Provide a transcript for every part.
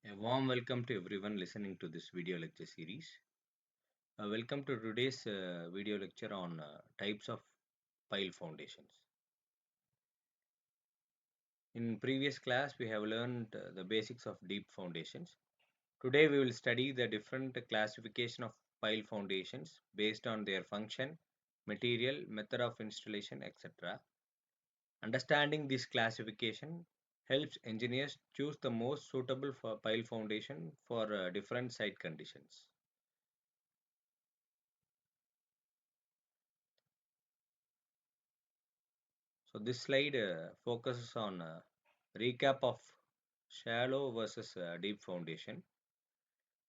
A warm welcome to everyone listening to this video lecture series. Welcome to today's video lecture on types of pile foundations. In previous class, we have learned the basics of deep foundations. Today, we will study the different classification of pile foundations based on their function, material, method of installation, etc. Understanding this classification helps engineers choose the most suitable for pile foundation for different site conditions. So this slide focuses on recap of shallow versus deep foundation.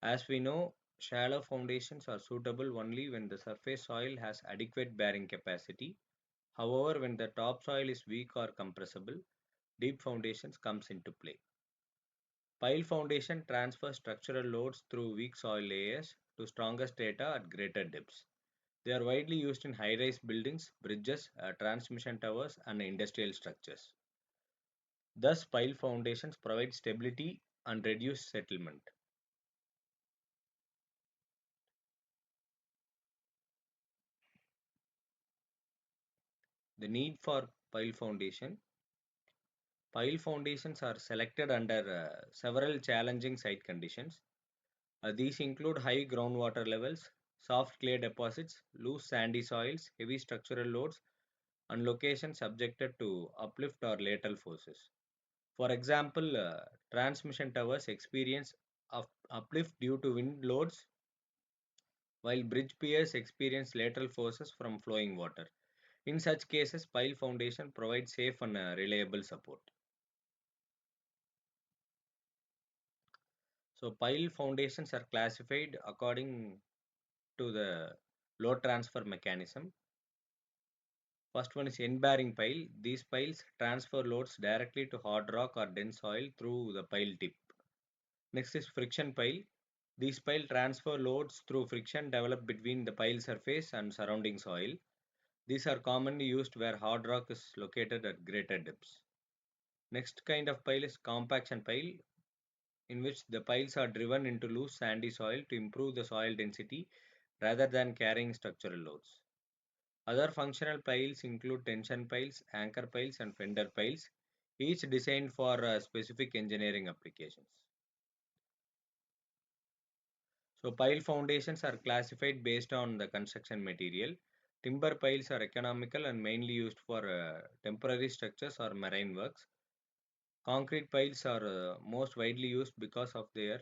As we know, shallow foundations are suitable only when the surface soil has adequate bearing capacity. However, when the topsoil is weak or compressible, deep foundations comes into play. Pile foundation transfers structural loads through weak soil layers to stronger strata at greater depths. They are widely used in high-rise buildings, bridges, transmission towers, and industrial structures. Thus, pile foundations provide stability and reduce settlement. The need for pile foundation. Pile foundations are selected under several challenging site conditions. These include high groundwater levels, soft clay deposits, loose sandy soils, heavy structural loads, and locations subjected to uplift or lateral forces. For example, transmission towers experience uplift due to wind loads, while bridge piers experience lateral forces from flowing water. In such cases, pile foundation provides safe and reliable support. So, pile foundations are classified according to the load transfer mechanism. First one is end-bearing pile. These piles transfer loads directly to hard rock or dense soil through the pile tip. Next is friction pile. These piles transfer loads through friction developed between the pile surface and surrounding soil. These are commonly used where hard rock is located at greater depths. Next kind of pile is compaction pile, in which the piles are driven into loose sandy soil to improve the soil density rather than carrying structural loads. Other functional piles include tension piles, anchor piles, and fender piles, each designed for specific engineering applications. So, pile foundations are classified based on the construction material. Timber piles are economical and mainly used for temporary structures or marine works. Concrete piles are most widely used because of their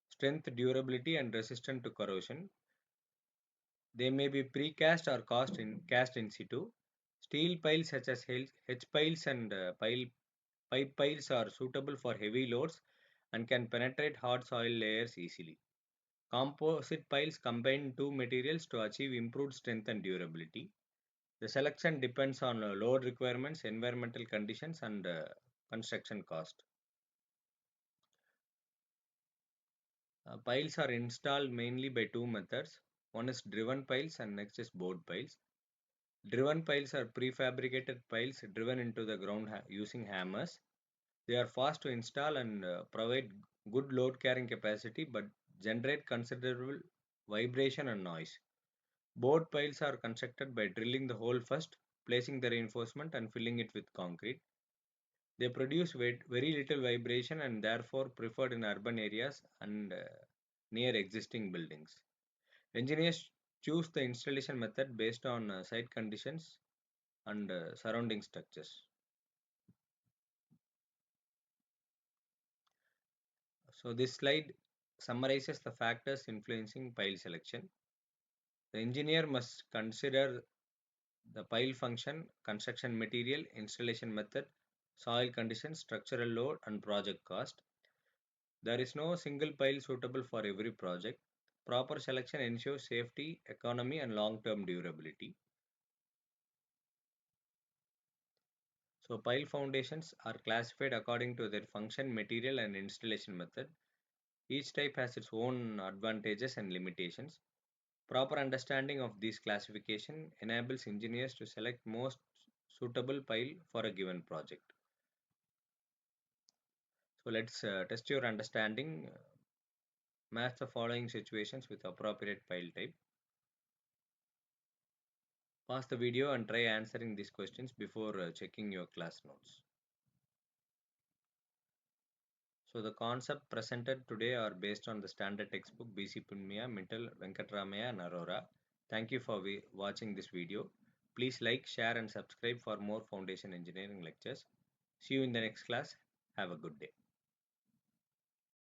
strength, durability, and resistance to corrosion. They may be precast or cast in situ. Steel piles such as H piles and pipe piles are suitable for heavy loads and can penetrate hard soil layers easily. Composite piles combine two materials to achieve improved strength and durability. The selection depends on load requirements, environmental conditions, and construction cost. Piles are installed mainly by two methods. One is driven piles and next is board piles. Driven piles are prefabricated piles driven into the ground using hammers. They are fast to install and provide good load carrying capacity but generate considerable vibration and noise. Board piles are constructed by drilling the hole first, placing the reinforcement and filling it with concrete. They produce very little vibration and therefore preferred in urban areas and near existing buildings. Engineers choose the installation method based on site conditions and surrounding structures. So this slide summarizes the factors influencing pile selection. The engineer must consider the pile function, construction material, installation method, soil conditions, structural load, and project cost. There is no single pile suitable for every project. Proper selection ensures safety, economy, and long-term durability. So pile foundations are classified according to their function, material, and installation method. Each type has its own advantages and limitations. Proper understanding of these classification enables engineers to select most suitable pile for a given project. So let's test your understanding. Match the following situations with appropriate pile type. Pause the video and try answering these questions before checking your class notes. So the concept presented today are based on the standard textbook BC Punmiya, Mittal, Venkatramaya and Arora. Thank you for watching this video. Please like, share and subscribe for more foundation engineering lectures. See you in the next class. Have a good day.